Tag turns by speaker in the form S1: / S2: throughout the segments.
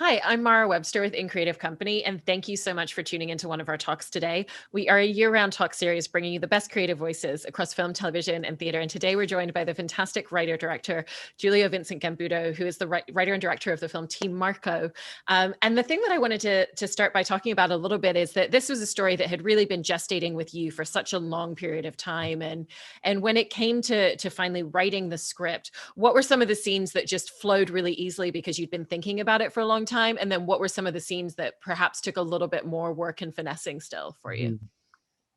S1: Hi, I'm Mara Webster with In Creative Company, and thank you so much for tuning into one of our talks today. We are a year-round talk series bringing you the best creative voices across film, television, and theater. And today we're joined by the fantastic writer-director, Julio Vincent Gambuto, who is the writer and director of the film Team Marco. And the thing that I wanted to start by talking about a little bit is that this was a story that had really been gestating with you for such a long period of time. And when it came to finally writing the script, what were some of the scenes that just flowed really easily because you'd been thinking about it for a long time? And then what were some of the scenes that perhaps took a little bit more work and finessing still for you?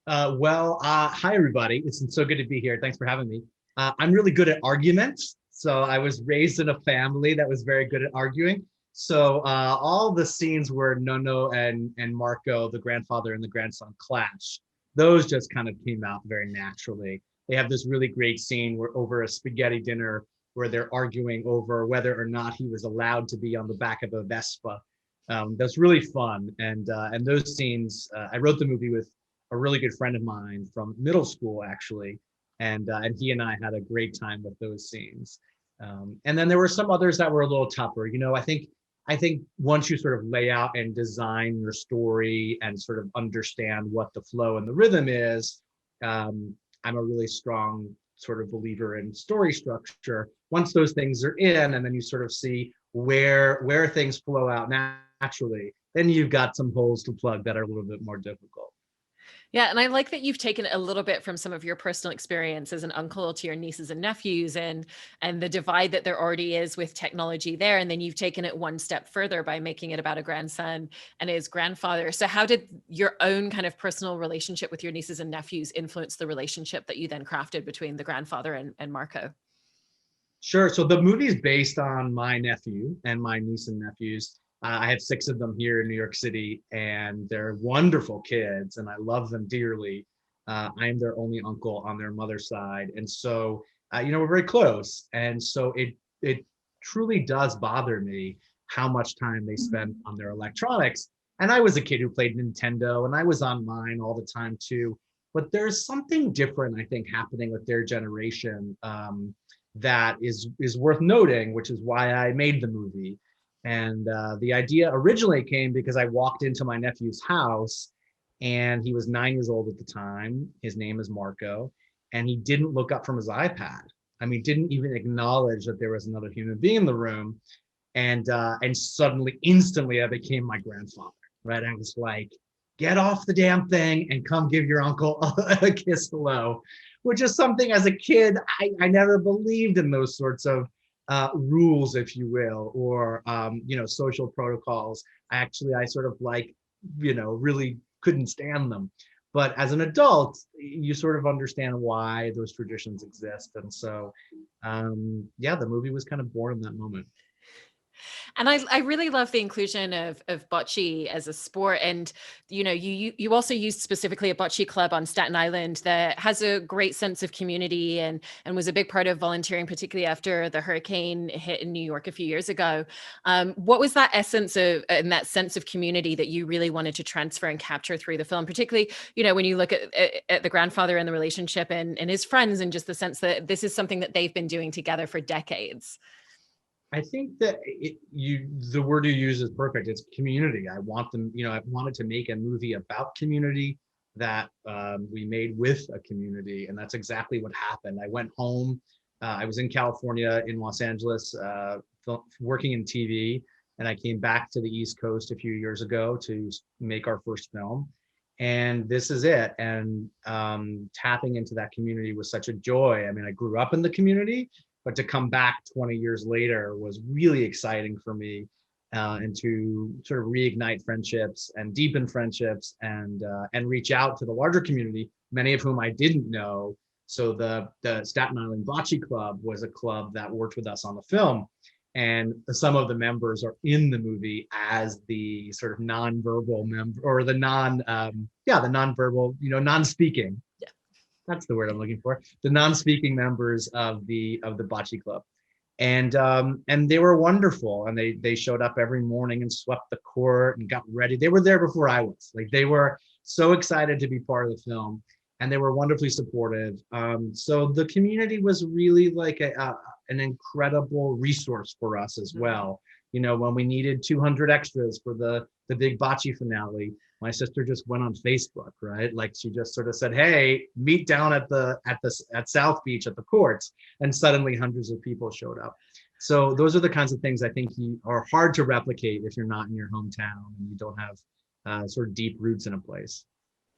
S2: Mhm. Hi everybody. It's so good to be here. Thanks for having me. I'm really good at arguments. So I was raised in a family that was very good at arguing. So all the scenes where Nono and Marco, the grandfather and the grandson, clash, those just kind of came out very naturally. They have this really great scene where over a spaghetti dinner where they're arguing over whether or not he was allowed to be on the back of a Vespa. That's really fun, and those scenes. I wrote the movie with a really good friend of mine from middle school, actually, and he and I had a great time with those scenes. And then there were some others that were a little tougher. I think once you sort of lay out and design your story and sort of understand what the flow and the rhythm is, I'm a really strong sort of believer in story structure. Once those things are in, and then you sort of see where things flow out naturally, then you've got some holes to plug that are a little bit more difficult.
S1: Yeah, and I like that you've taken a little bit from some of your personal experience as an uncle to your nieces and nephews and the divide that there already is with technology there. And then you've taken it one step further by making it about a grandson and his grandfather. So how did your own kind of personal relationship with your nieces and nephews influence the relationship that you then crafted between the grandfather and Marco?
S2: Sure. So the movie's based on my nephew and my niece and nephews. I have six of them here in New York City, and they're wonderful kids, and I love them dearly. I'm their only uncle on their mother's side, and so we're very close. And so it truly does bother me how much time they spend on their electronics. And I was a kid who played Nintendo, and I was on mine all the time too. But there's something different, I think, happening with their generation. That is worth noting, which is why I made the movie. And the idea originally came because I walked into my nephew's house, and he was 9 years old at the time. His name is Marco, and he didn't look up from his iPad. I mean, didn't even acknowledge that there was another human being in the room. And suddenly, instantly, I became my grandfather. Right? I was like, get off the damn thing and come give your uncle a kiss hello, which is something as a kid, I never believed in those sorts of rules, if you will, or social protocols. I sort of like, really couldn't stand them. But as an adult, you sort of understand why those traditions exist. And so, yeah, the movie was kind of born in that moment.
S1: And I really love the inclusion of bocce as a sport. And you also used specifically a bocce club on Staten Island that has a great sense of community and was a big part of volunteering, particularly after the hurricane hit in New York a few years ago. What was that essence of and that sense of community that you really wanted to transfer and capture through the film, particularly when you look at the grandfather and the relationship and his friends, and just the sense that this is something that they've been doing together for decades.
S2: I think that the word you use is perfect. It's community. I want them, I wanted to make a movie about community that we made with a community, and that's exactly what happened. I went home. I was in California, in Los Angeles, working in TV, and I came back to the East Coast a few years ago to make our first film. And this is it. And tapping into that community was such a joy. I mean, I grew up in the community, but to come back 20 years later was really exciting for me, and to sort of reignite friendships and deepen friendships and reach out to the larger community, many of whom I didn't know. So the Staten Island Bocce Club was a club that worked with us on the film, and some of the members are in the movie as the sort of nonverbal member, or the the nonverbal, non-speaking, that's the word I'm looking for. The non-speaking members of the bocce club, and they were wonderful. And they showed up every morning and swept the court and got ready. They were there before I was. Like, they were so excited to be part of the film, and they were wonderfully supportive. So the community was really like an incredible resource for us as well. When we needed 200 extras for the big bocce finale, my sister just went on Facebook, right? Like she just sort of said, "Hey, meet down at South Beach at the courts," and suddenly hundreds of people showed up. So those are the kinds of things I think are hard to replicate if you're not in your hometown and you don't have sort of deep roots in a place.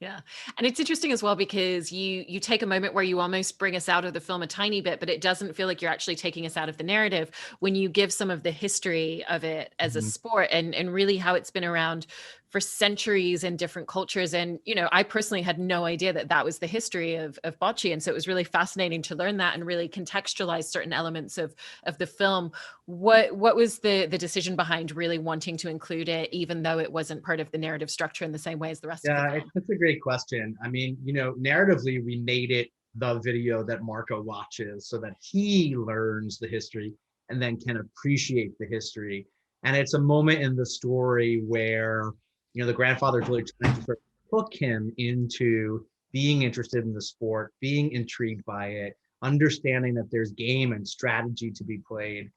S1: Yeah. And it's interesting as well because you take a moment where you almost bring us out of the film a tiny bit, but it doesn't feel like you're actually taking us out of the narrative when you give some of the history of it as a
S2: Mhm.
S1: sport and really how it's been around for centuries in different cultures. And, I personally had no idea that that was the history of bocce. And so it was really fascinating to learn that and really contextualize certain elements of the film. What was the decision behind really wanting to include it, even though it wasn't part of the narrative structure in the same way as the rest of the
S2: Yeah,
S1: film?
S2: that's a great question. I mean, narratively, we made it the video that Marco watches so that he learns the history and then can appreciate the history. And it's a moment in the story where, the grandfather's really trying to sort of hook him into being interested in the sport, being intrigued by it, understanding that there's game and strategy to be played.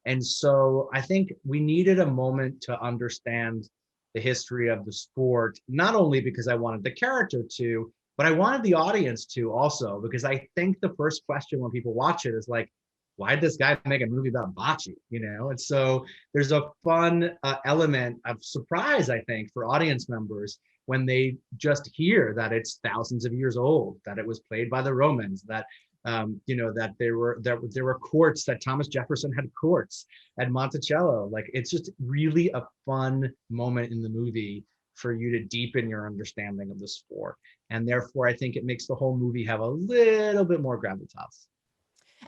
S2: And so I think we needed a moment to understand the history of the sport, not only because I wanted the character to, but I wanted the audience to also, because I think the first question when people watch it is like, why did this guy make a movie about bocce? And so there's a fun element of surprise, I think, for audience members when they just hear that it's thousands of years old, that it was played by the Romans, that that there were courts, that Thomas Jefferson had courts at Monticello. Like it's just really a fun moment in the movie for you to deepen your understanding of the sport. And therefore, I think it makes the whole movie have a little bit more gravitas.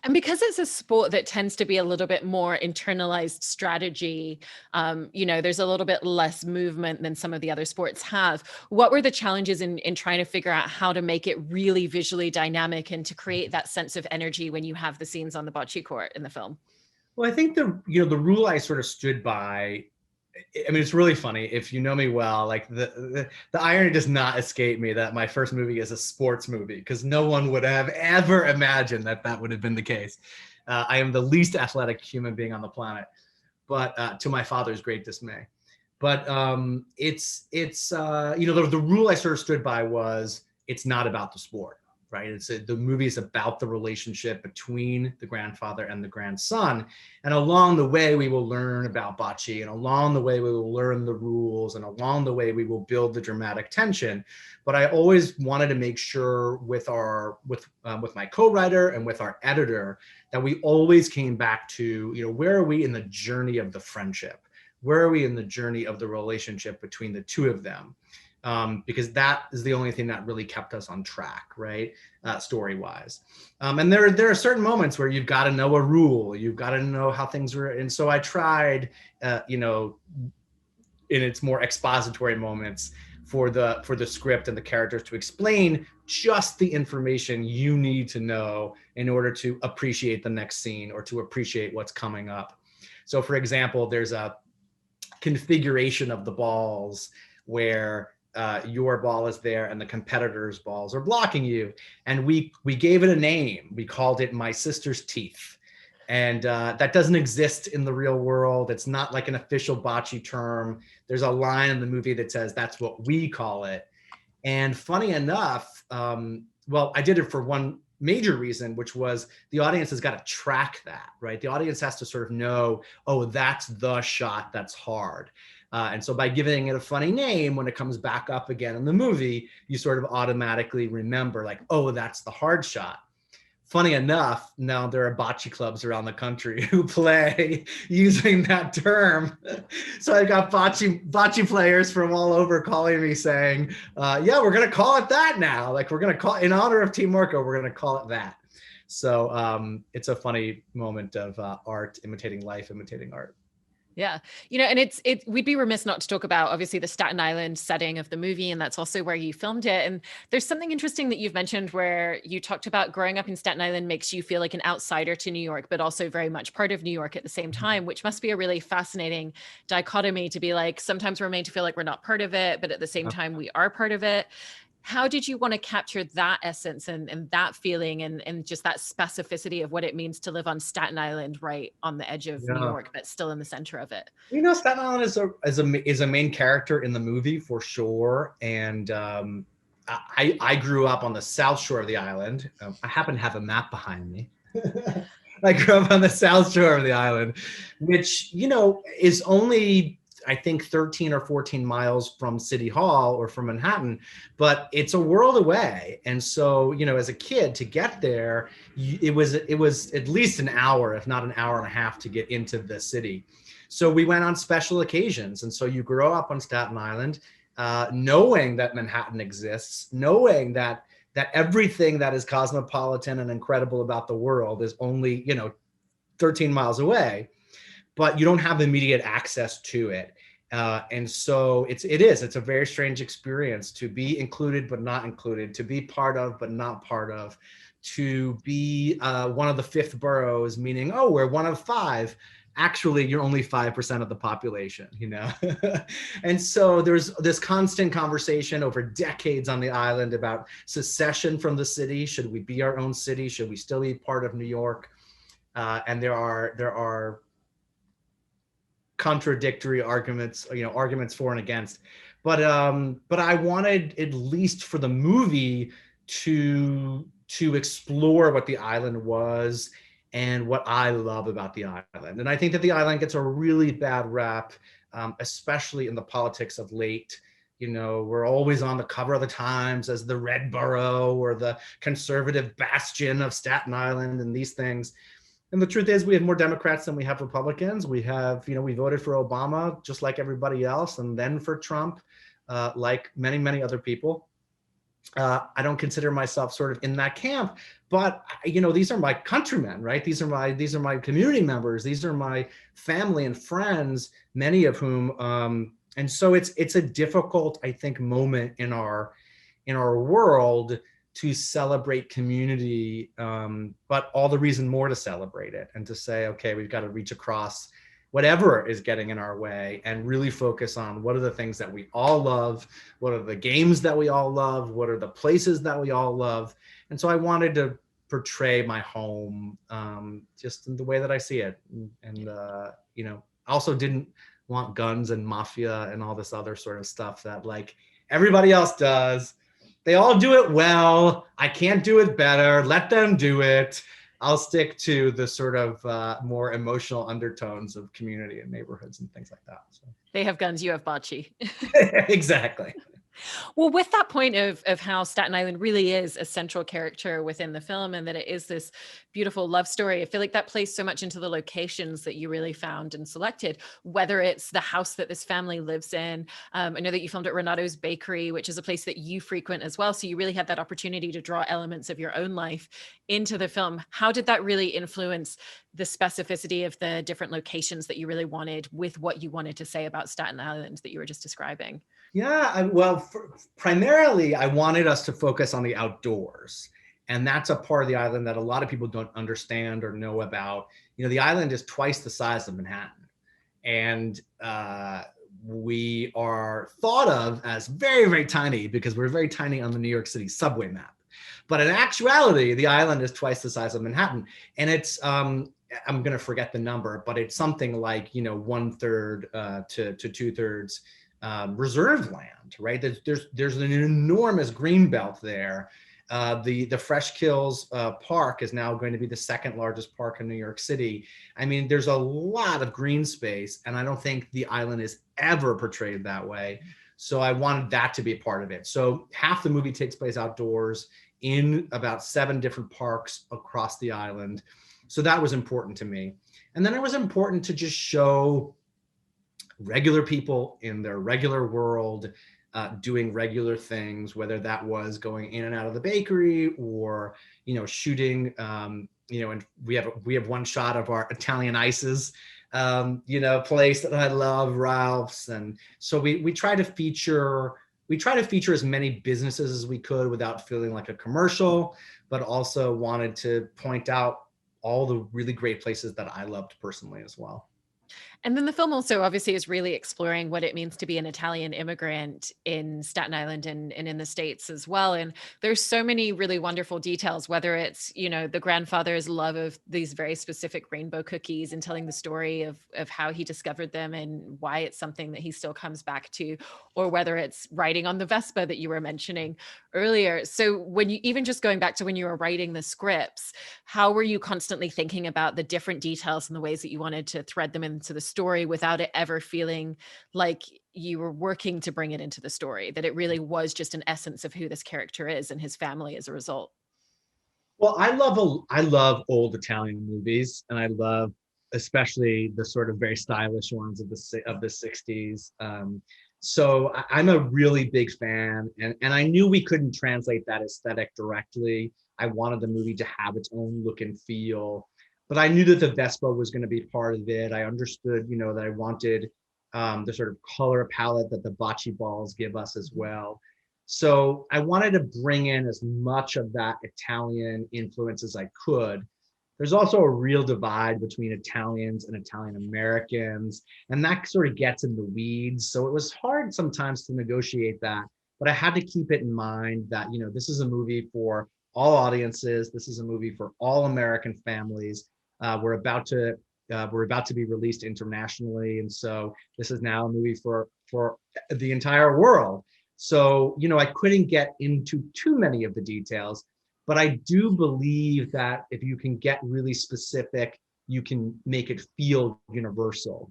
S1: And because it's a sport that tends to be a little bit more internalized strategy, there's a little bit less movement than some of the other sports have. What were the challenges in trying to figure out how to make it really visually dynamic and to create that sense of energy when you have the scenes on the bocce court in the film?
S2: Well, I think the rule I sort of stood by. I mean, it's really funny if you know me well. Like the irony does not escape me that my first movie is a sports movie because no one would have ever imagined that would have been the case. I am the least athletic human being on the planet, but to my father's great dismay. But the rule I sort of stood by was it's not about the sport, right? The movie is about the relationship between the grandfather and the grandson, and along the way we will learn about bocce, and along the way we will learn the rules, and along the way we will build the dramatic tension. But I always wanted to make sure with my co-writer and with our editor that we always came back to where are we in the journey of the friendship, where are we in the journey of the relationship between the two of them, because that is the only thing that really kept us on track, right? Story-wise. And there are certain moments where you've got to know a rule, you've got to know how things were. And so I tried, in its more expository moments for the script and the characters to explain just the information you need to know in order to appreciate the next scene or to appreciate what's coming up. So for example, there's a configuration of the balls where your ball is there and the competitor's balls are blocking you. And we gave it a name. We called it My Sister's Teeth. And that doesn't exist in the real world. It's not like an official bocce term. There's a line in the movie that says that's what we call it. And funny enough, I did it for one major reason, which was the audience has got to track that, right? The audience has to sort of know, oh, that's the shot that's hard. And so by giving it a funny name, when it comes back up again in the movie, you sort of automatically remember like, oh, that's the hard shot. Funny enough, now there are bocce clubs around the country who play using that term. So I've got bocce players from all over calling me saying, yeah, we're going to call it that now. Like we're going to call, in honor of Team Marco, we're going to call it that. So it's a funny moment of art imitating life, imitating art.
S1: Yeah. And we'd be remiss not to talk about obviously the Staten Island setting of the movie. And that's also where you filmed it. And there's something interesting that you've mentioned where you talked about growing up in Staten Island makes you feel like an outsider to New York, but also very much part of New York at the same time, which must be a really fascinating dichotomy to be like, sometimes we're made to feel like we're not part of it, but at the same time we are part of it. How did you want to capture that essence and that feeling and just that specificity of what it means to live on Staten Island, right on the edge of New
S2: Yeah.
S1: York, but still in the center of it?
S2: Staten Island is a main character in the movie for sure, and I grew up on the south shore of the island. I happen to have a map behind me. I grew up on the south shore of the island, which is only, I think, 13 or 14 miles from City Hall or from Manhattan, but it's a world away. And so, as a kid to get there, it was at least an hour, if not an hour and a half, to get into the city. So we went on special occasions. And so you grow up on Staten Island, knowing that Manhattan exists, knowing that everything that is cosmopolitan and incredible about the world is only 13 miles away, but you don't have immediate access to it. And so it's a very strange experience to be included but not included, to be part of but not part of, to be one of the fifth boroughs, meaning, oh, we're one of five. Actually, you're only 5% of the population, And so there's this constant conversation over decades on the island about secession from the city. Should we be our own city? Should we still be part of New York? And there are contradictory arguments, arguments for and against. But I wanted, at least for the movie, to explore what the island was and what I love about the island. And I think that the island gets a really bad rap, especially in the politics of late. We're always on the cover of the Times as the red borough or the conservative bastion of Staten Island and these things. And the truth is, we have more Democrats than we have Republicans. We have, we voted for Obama just like everybody else, and then for Trump, like many, many other people. I don't consider myself sort of in that camp, but these are my countrymen, right? These are my community members. These are my family and friends, many of whom, and so it's a difficult, I think, moment in our world to celebrate community, but all the reason more to celebrate it and to say, okay, we've got to reach across whatever is getting in our way and really focus on what are the things that we all love, what are the games that we all love, what are the places that we all love. And so I wanted to portray my home just in the way that I see it. And also didn't want guns and mafia and all this other sort of stuff that like everybody else does. They all do it well. I can't do it better. Let them do it. I'll stick to the sort of more emotional undertones of community and neighborhoods and things like that. So.
S1: They have guns, you have bocce.
S2: Exactly.
S1: Well, with that point of how Staten Island really is a central character within the film and that it is this beautiful love story, I feel like that plays so much into the locations that you really found and selected, whether it's the house that this family lives in. I know that you filmed at Renato's Bakery, which is a place that you frequent as well. So you really had that opportunity to draw elements of your own life into the film. How did that really influence the specificity of the different locations that you really wanted with what you wanted to say about Staten Island that you were just describing?
S2: Yeah, primarily I wanted us to focus on the outdoors. And that's a part of the island that a lot of people don't understand or know about. The island is twice the size of Manhattan. And we are thought of as very, very tiny because we're very tiny on the New York City subway map. But in actuality, the island is twice the size of Manhattan. And it's, I'm going to forget the number, but it's something like, 1/3 to 2/3 reserved land, right? There's an enormous green belt there. The Fresh Kills Park is now going to be the second largest park in New York City. I mean, there's a lot of green space, and I don't think the island is ever portrayed that way. So I wanted that to be a part of it. So half the movie takes place outdoors in about 7 different parks across the island. So that was important to me. And then it was important to just show regular people in their regular world doing regular things, whether that was going in and out of the bakery or, shooting, and we have one shot of our Italian ices, place that I love, Ralph's. And so we try to feature as many businesses as we could without feeling like a commercial, but also wanted to point out all the really great places that I loved personally as well.
S1: And then the film also obviously is really exploring what it means to be an Italian immigrant in Staten Island and in the States as well. And there's so many really wonderful details, whether it's, the grandfather's love of these very specific rainbow cookies and telling the story of how he discovered them and why it's something that he still comes back to, or whether it's riding on the Vespa that you were mentioning earlier. So when you, even just going back to when you were writing the scripts, how were you constantly thinking about the different details and the ways that you wanted to thread them into the story without it ever feeling like you were working to bring it into the story, that it really was just an essence of who this character is and his family as a result?
S2: Well, I love old Italian movies, and I love especially the sort of very stylish ones of the 60s. So I'm a really big fan, and I knew we couldn't translate that aesthetic directly. I wanted the movie to have its own look and feel, but I knew that the Vespa was going to be part of it. I understood, that I wanted the sort of color palette that the bocce balls give us as well. So I wanted to bring in as much of that Italian influence as I could. There's also a real divide between Italians and Italian Americans, and that sort of gets in the weeds. So it was hard sometimes to negotiate that, but I had to keep it in mind that, this is a movie for all audiences. This is a movie for all American families. We're about to be released internationally, and so this is now a movie for the entire world. So, I couldn't get into too many of the details, but I do believe that if you can get really specific, you can make it feel universal.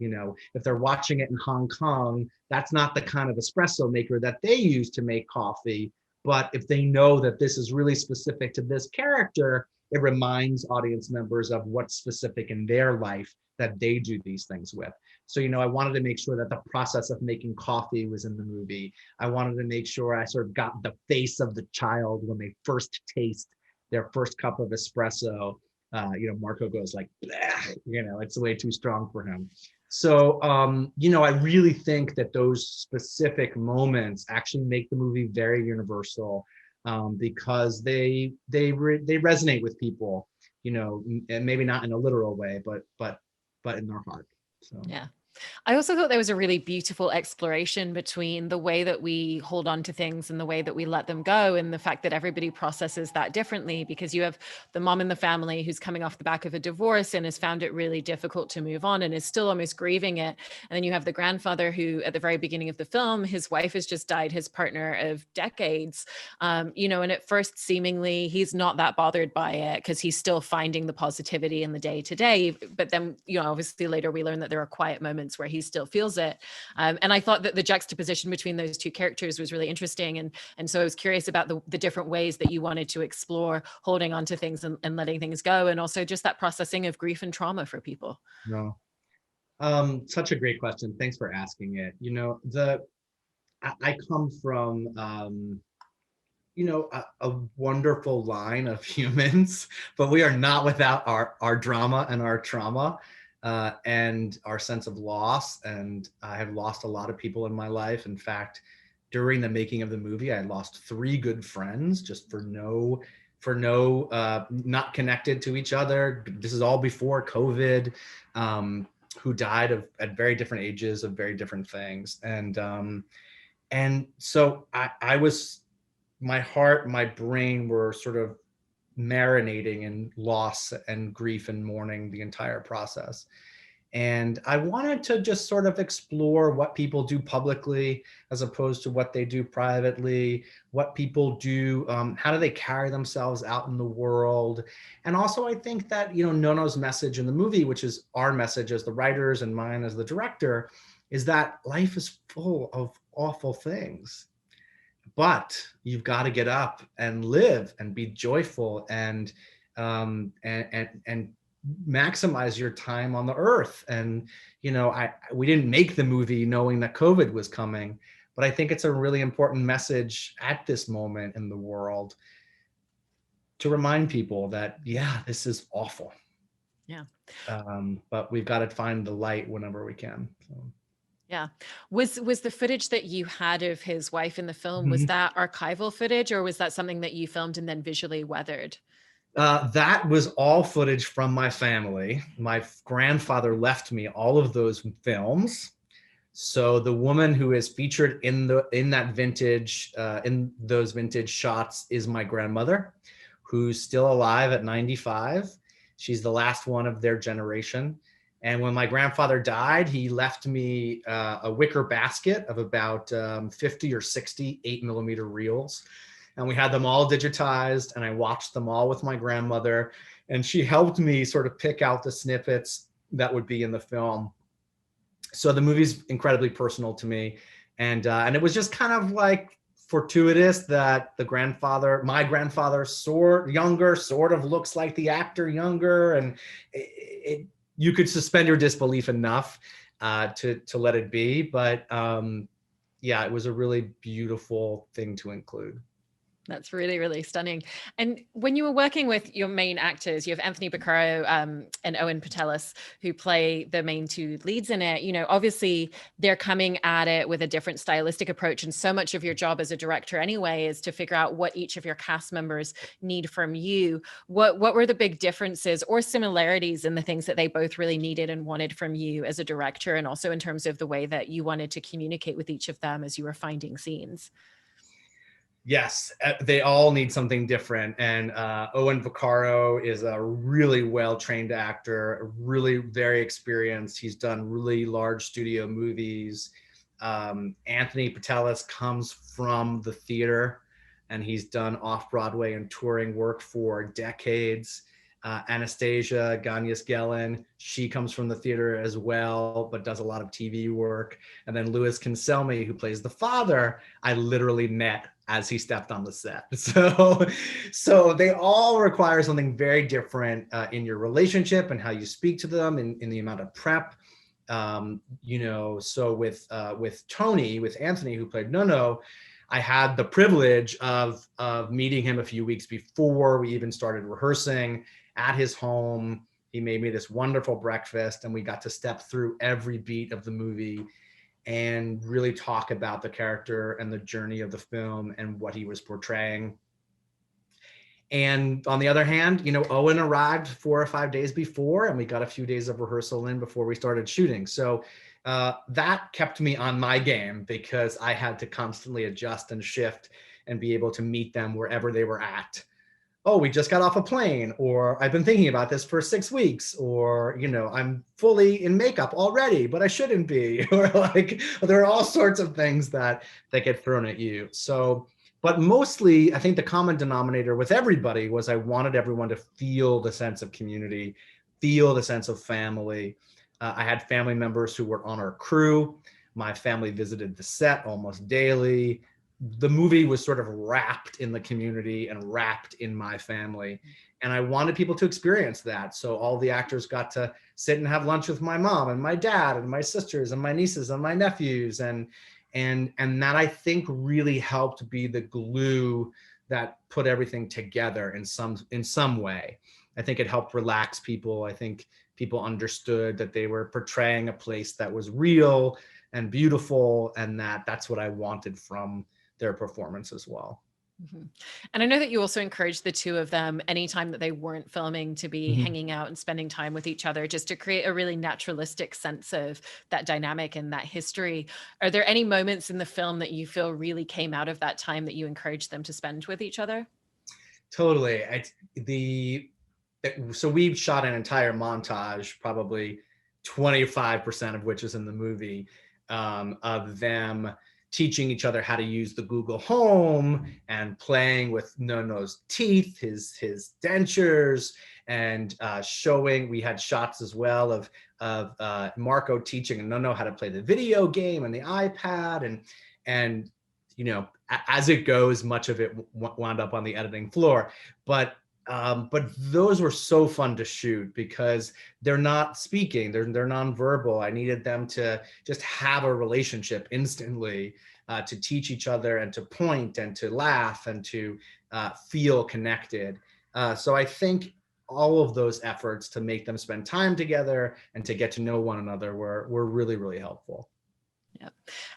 S2: If they're watching it in Hong Kong, that's not the kind of espresso maker that they use to make coffee. But if they know that this is really specific to this character, it reminds audience members of what's specific in their life that they do these things with. So, I wanted to make sure that the process of making coffee was in the movie. I wanted to make sure I sort of got the face of the child when they first taste their first cup of espresso. Marco goes like, it's way too strong for him. So, I really think that those specific moments actually make the movie very universal, because they resonate with people, and maybe not in a literal way, but in their heart. So.
S1: Yeah. I also thought there was a really beautiful exploration between the way that we hold on to things and the way that we let them go, and the fact that everybody processes that differently, because you have the mom in the family who's coming off the back of a divorce and has found it really difficult to move on and is still almost grieving it. And then you have the grandfather who, at the very beginning of the film, his wife has just died, his partner of decades. And at first, seemingly, he's not that bothered by it because he's still finding the positivity in the day to day. But then, obviously later we learn that there are quiet moments where he still feels it. And I thought that the juxtaposition between those two characters was really interesting. And so I was curious about the different ways that you wanted to explore holding on to things and letting things go, and also just that processing of grief and trauma for people.
S2: No. Such a great question. Thanks for asking it. I come from a wonderful line of humans, but we are not without our drama and our trauma, and our sense of loss. And I have lost a lot of people in my life. In fact, during the making of the movie, I lost 3 good friends just for not connected to each other. This is all before COVID, who died at very different ages of very different things. And so I was, my heart, my brain were sort of marinating in loss and grief and mourning the entire process. And I wanted to just sort of explore what people do publicly as opposed to what they do privately, what people do, how do they carry themselves out in the world. And also I think that, Nono's message in the movie, which is our message as the writers and mine as the director, is that life is full of awful things, but you've got to get up and live and be joyful and maximize your time on the earth. And we didn't make the movie knowing that COVID was coming, but I think it's a really important message at this moment in the world to remind people that, yeah, this is awful.
S1: Yeah.
S2: But we've got to find the light whenever we can. So.
S1: Yeah. Was the footage that you had of his wife in the film, was
S2: Mhm.
S1: that archival footage, or was that something that you filmed and then visually weathered?
S2: That was all footage from my family. My grandfather left me all of those films. So the woman who is featured in that vintage in those vintage shots is my grandmother, who's still alive at 95. She's the last one of their generation. And when my grandfather died, he left me a wicker basket of about 50 or 60 8mm reels. And we had them all digitized, and I watched them all with my grandmother. And she helped me sort of pick out the snippets that would be in the film. So the movie's incredibly personal to me, and it was just kind of like fortuitous that my grandfather, sort of looks like the actor younger, and you could suspend your disbelief enough to let it be. But yeah, it was a really beautiful thing to include.
S1: That's really, really stunning. And when you were working with your main actors, you have Anthony Beccaro and Owen Patelis, who play the main two leads in it. Obviously they're coming at it with a different stylistic approach. And so much of your job as a director anyway is to figure out what each of your cast members need from you. What were the big differences or similarities in the things that they both really needed and wanted from you as a director, and also in terms of the way that you wanted to communicate with each of them as you were finding scenes?
S2: Yes, they all need something different. And Owen Vaccaro is a really well-trained actor, really very experienced. He's done really large studio movies. Anthony Patelis comes from the theater, and he's done off-Broadway and touring work for decades. Anastasia Ganyas-Gellin, she comes from the theater as well, but does a lot of TV work. And then Louis Kinselmy, who plays the father, I literally met as he stepped on the set. So they all require something very different in your relationship and how you speak to them, in the amount of prep. So with Tony, with Anthony, who played Nono, I had the privilege of meeting him a few weeks before we even started rehearsing at his home. He made me this wonderful breakfast, and we got to step through every beat of the movie and really talk about the character and the journey of the film and what he was portraying. And on the other hand, Owen arrived 4 or 5 days before, and we got a few days of rehearsal in before we started shooting. So that kept me on my game, because I had to constantly adjust and shift and be able to meet them wherever they were at. Oh, we just got off a plane, or I've been thinking about this for 6 weeks, or, I'm fully in makeup already, but I shouldn't be, or like, there are all sorts of things that get thrown at you. So, but mostly I think the common denominator with everybody was I wanted everyone to feel the sense of community, feel the sense of family. I had family members who were on our crew. My family visited the set almost daily. The movie was sort of wrapped in the community and wrapped in my family. And I wanted people to experience that. So all the actors got to sit and have lunch with my mom and my dad and my sisters and my nieces and my nephews. And that, I think, really helped be the glue that put everything together in some way. I think it helped relax people. I think people understood that they were portraying a place that was real and beautiful, and that's what I wanted from their performance as well.
S1: Mm-hmm. And I know that you also encouraged the two of them, anytime that they weren't filming, to be hanging out and spending time with each other, just to create a really naturalistic sense of that dynamic and that history. Are there any moments in the film that you feel really came out of that time that you encouraged them to spend with each other?
S2: Totally. So we've shot an entire montage, probably 25% of which is in the movie, of them teaching each other how to use the Google Home and playing with Nono's teeth, his dentures, and showing. We had shots as well of Marco teaching Nono how to play the video game and the iPad, and as it goes, much of it wound up on the editing floor, but those were so fun to shoot because they're not speaking, they're nonverbal. I needed them to just have a relationship instantly, to teach each other and to point and to laugh and to feel connected. So I think all of those efforts to make them spend time together and to get to know one another were really, really helpful.
S1: Yeah.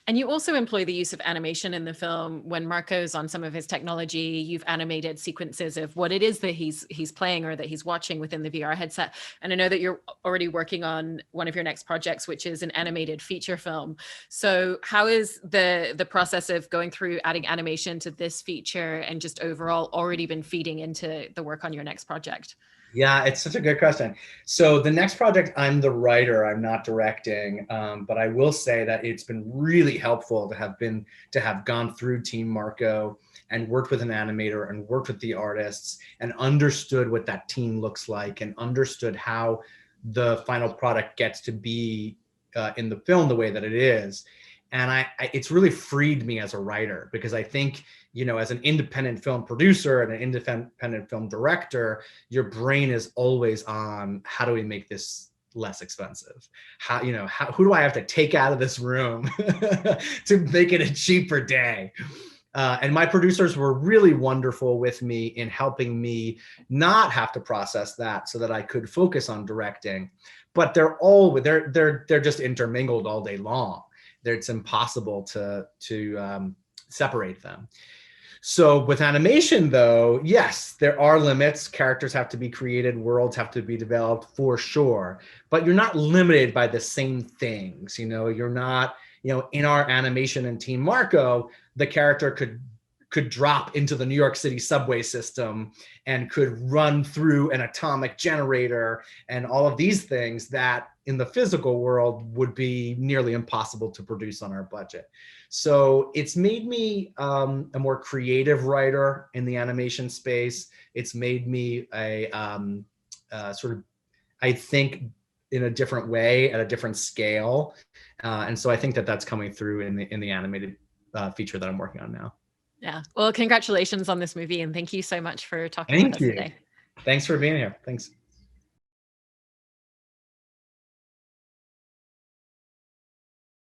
S1: And you also employ the use of animation in the film. When Marco's on some of his technology, you've animated sequences of what it is that he's playing or that he's watching within the VR headset. And I know that you're already working on one of your next projects, which is an animated feature film. So how is the process of going through adding animation to this feature and just overall already been feeding into the work on your next project?
S3: Yeah, it's such a good question. So the next project, I'm the writer, I'm not directing, but I will say that it's been really helpful to have gone through Team Marco and worked with an animator and worked with the artists and understood what that team looks like and understood how the final product gets to be in the film the way that it is. And it's really freed me as a writer, because I think, as an independent film producer and an independent film director, your brain is always on, how do we make this less expensive? Who do I have to take out of this room to make it a cheaper day? And my producers were really wonderful with me in helping me not have to process that so that I could focus on directing. But they're just intermingled all day long. It's impossible to separate them. So with animation, though, yes, there are limits. Characters have to be created, worlds have to be developed for sure, but you're not limited by the same things. You're not, in our animation in Team Marco, the character could drop into the New York City subway system and could run through an atomic generator and all of these things that in the physical world would be nearly impossible to produce on our budget. So it's made me a more creative writer in the animation space. It's made me a sort of, I think, in a different way at a different scale. And so I think that that's coming through in the animated feature that I'm working on now.
S1: Yeah. Well, congratulations on this movie, and thank you so much for talking with us today.
S3: Thanks for being here. Thanks.